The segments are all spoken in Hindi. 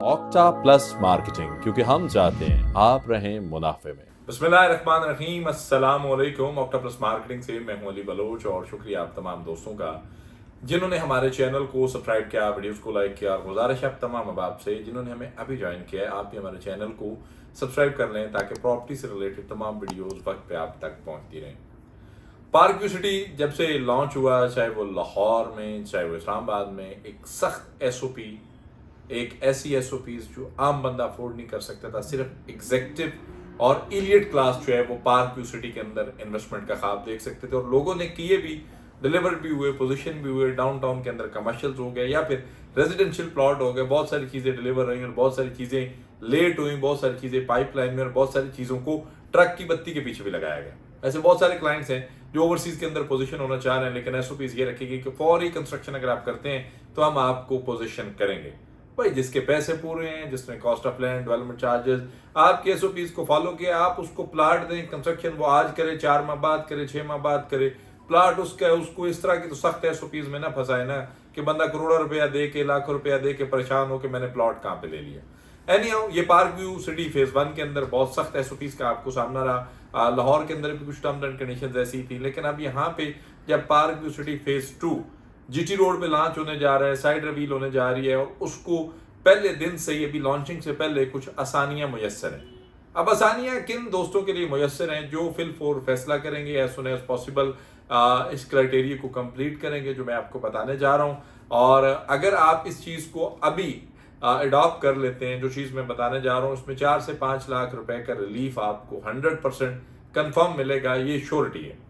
ऑक्टा प्लस मार्केटिंग, क्योंकि हम चाहते हैं आप रहें मुनाफे में। बिस्मिल्लाहिर्रहमानिर्रहीम, अस्सलाम वालेकुम। ऑक्टा प्लस मार्केटिंग से मैं हूं अली बलोच और शुक्रिया आप तमाम दोस्तों का जिन्होंने हमारे चैनल को सब्सक्राइब किया, वीडियोस को लाइक किया। गुजारिश है आप तमाम अहबाब से जिन्होंने हमें अभी ज्वाइन किया है, आप भी हमारे चैनल को सब्सक्राइब कर लें ताकि प्रॉपर्टी से रिलेटेड तमाम वीडियोस वक्त पे आप तक पहुंचती रहें। पार्क व्यू सिटी जब से लॉन्च हुआ, चाहे वो लाहौर में चाहे वो इस्लामाबाद में, एक सख्त एसओपी, एक ऐसी एसओपीज जो आम बंदा अफोर्ड नहीं कर सकता था। सिर्फ एग्जेक्टिव और इलियट क्लास जो है वो पार्क व्यू सिटी के अंदर इन्वेस्टमेंट का ख्वाब देख सकते थे और लोगों ने किए भी, डिलीवर भी हुए, पोजीशन भी हुए। डाउनटाउन के अंदर कमर्शियल्स हो गए या फिर रेजिडेंशियल प्लॉट हो गए, बहुत सारी चीजें डिलीवर रही और बहुत सारी चीजें लेट हुई, बहुत सारी चीजें पाइपलाइन में और बहुत सारी चीजों को ट्रक की बत्ती के पीछे भी लगाया गया। ऐसे बहुत सारे क्लाइंट्स हैं जो ओवरसीज के अंदर पोजीशन होना चाह रहे हैं, लेकिन एसओपीज ये रखेगी कि फौरी कंस्ट्रक्शन अगर आप करते हैं तो हम आपको पोजीशन करेंगे। भाई जिसके पैसे पूरे हैं, जिसने cost of land, development charges, आपके एसओपीज को फॉलो किया, आप उसको प्लाट दें, कंस्ट्रक्शन वो आज करे, 4 माह बाद करे, 6 माह बाद करे, प्लाट उसका है, उसको इस तरह की तो सख्त एसओपीज में ना फंसाए ना कि बंदा करोड़ों रुपया दे के, लाखों रुपया दे के परेशान हो कि मैंने प्लॉट कहाँ पे ले लिया। एनीहाउ, ये पार्क व्यू सिटी फेज 1 के अंदर बहुत सख्त एसओपीज का आपको सामना रहा। लाहौर के अंदर भी कुछ टर्म्स एंड कंडीशंस ऐसी थी, लेकिन अब यहाँ पे जब park view city phase 2 GT road पे लॉन्च होने जा रहा है, साइड रिवील होने जा रही है और उसको पहले दिन से ही, अभी लॉन्चिंग से पहले कुछ आसानियां मुयस्सर हैं। अब आसानियां किन दोस्तों के लिए मुयस्सर हैं? जो फिल फॉर फैसला करेंगे एज सुन एज पॉसिबल, इस क्राइटेरिया को कंप्लीट करेंगे जो मैं आपको बताने जा रहा हूं। और अगर आप इस चीज को अभी अडॉप्ट कर लेते हैं, जो चीज मैं बताने जा रहा हूं, उसमें 4 से 5 लाख रुपए का रिलीफ आपको 100% कंफर्म मिलेगा, ये श्योरिटी है।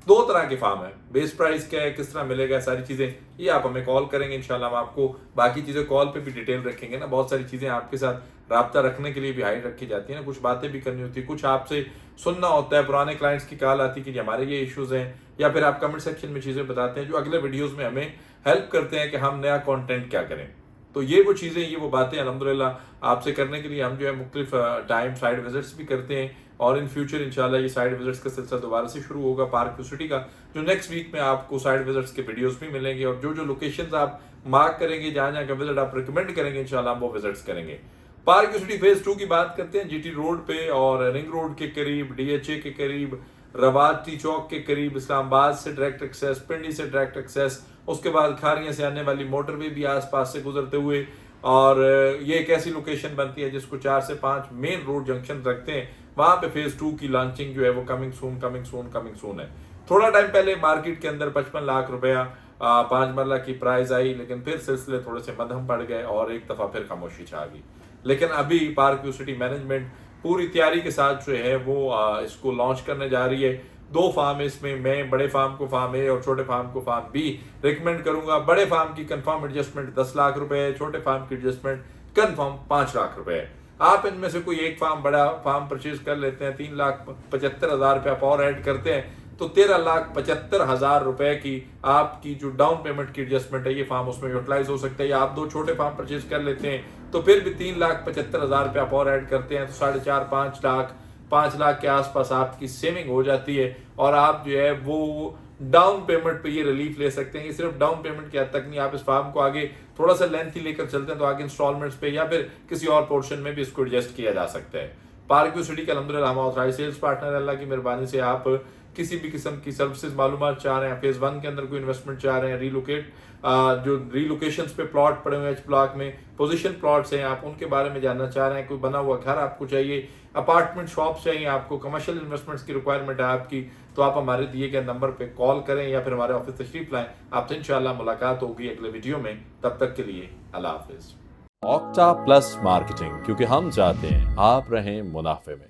2 तरह के फार्म है, बेस प्राइस क्या है, किस तरह मिलेगा, सारी चीजें ये आप हमें कॉल करेंगे, इंशाल्लाह हम आपको बाकी चीजें कॉल पे भी डिटेल रखेंगे ना। बहुत सारी चीजें आपके साथ राब्ता रखने के लिए भी हाइड रखी जाती है ना, कुछ बातें भी करनी होती है, कुछ आपसे सुनना होता है, पुराने क्लाइंट्स की कॉल आती है कि हमारे ये इश्यूज हैं, या फिर आप कमेंट सेक्शन में चीजें बताते हैं जो अगले वीडियोज में हमें हेल्प करते हैं कि हम नया कॉन्टेंट क्या करें। तो ये वो चीजें, ये वो बातें अल्हम्दुलिल्लाह आपसे करने के लिए हम जो है मुख्तलिफ टाइम साइड विजिट्स भी करते हैं और इन फ्यूचर इंशाल्लाह ये साइड विजिट्स का सिलसिला दोबारा से शुरू होगा पार्क व्यू सिटी का, जो नेक्स्ट वीक में आपको साइड विजिट्स के वीडियोस भी मिलेंगे और जो जो लोकेशंस आप मार्क करेंगे, जहां जहां का विजिट आप रिकमेंड करेंगे, इंशाल्लाह हम वो विजिट्स करेंगे। पार्क व्यू सिटी फेज 2 की बात करते हैं। जीटी रोड पे और रिंग रोड के करीब, डीएचए के करीब, रवाती चौक के करीब, इस्लामाबाद से डायरेक्ट एक्सेस, पिंडी से डायरेक्ट एक्सेस, उसके बाद खारियां से आने वाली मोटरवे भी आसपास से गुजरते हुए, और ये एक ऐसी लोकेशन बनती है जिसको 4 से 5 मेन रोड जंक्शन रखते हैं। वहां पे फेज 2 की लॉन्चिंग जो है वो कमिंग सून है। थोड़ा टाइम पहले मार्केट के अंदर 55 लाख रुपया 5 मरला की प्राइस आई, लेकिन फिर सिलसिले थोड़े से मध्यम पड़ गए और एक दफा फिर खामोशी छा गई। लेकिन अभी पार्क व्यू सिटी मैनेजमेंट पूरी तैयारी के साथ जो है वो इसको लॉन्च करने जा रही है। 2 फार्म है इसमें, मैं बड़े फार्म को फार्म ए और छोटे फार्म को फार्म बी रिकमेंड करूंगा। बड़े फार्म की कंफर्म एडजस्टमेंट 10 लाख रुपए है, छोटे फार्म की एडजस्टमेंट कंफर्म 5 लाख रुपए है। आप इनमें से कोई एक फार्म, बड़ा फार्म परचेज कर लेते हैं, 3,75,000 रुपया और ऐड करते हैं तो 13,75,000 रुपए की आपकी जो डाउन पेमेंट की एडजस्टमेंट है, ये फार्म उसमें यूटिलाइज हो सकता है। या आप 2 छोटे फार्म परचेज कर लेते हैं तो फिर भी 3,75,000 रुपया और ऐड करते हैं तो 4.5 5 लाख के आसपास आपकी सेविंग हो जाती है और आप जो है वो डाउन पेमेंट पे ये रिलीफ ले सकते हैं। ये सिर्फ डाउन पेमेंट की हद तक नहीं, आप इस फार्म को आगे थोड़ा सा लेंथी लेकर चलते हैं तो आगे इंस्टॉलमेंट्स पे या फिर किसी और पोर्शन में भी इसको एडजस्ट किया जा सकता है। पार्क व्यू सिटी के अल्हम्दुलिल्लाह हम ऑथराइज्ड सेल्स पार्टनर, अल्लाह की मेहरबानी से आप किसी भी किस्म की सर्विसेज मालूमात चाह रहे हैं, फेज 1 के अंदर कोई इन्वेस्टमेंट चाह रहे हैं, रीलोकेट जो रीलोकेशंस पे प्लॉट पड़े हुए हैं, ब्लॉक में पोजीशन प्लॉट्स हैं, आप उनके बारे में जानना चाह रहे हैं, कोई बना हुआ घर आपको चाहिए, अपार्टमेंट शॉप चाहिए आपको, कमर्शियल इन्वेस्टमेंट्स की रिक्वायरमेंट है आपकी, तो आप हमारे दिए गए नंबर पे कॉल करें या फिर हमारे ऑफिस तशरीफ लाएं। आपसे इंशाल्लाह मुलाकात होगी अगले वीडियो में। तब तक के लिए अल्लाह हाफिज। ऑक्टा प्लस मार्केटिंग, क्योंकि हम चाहते हैं आप रहें मुनाफे में।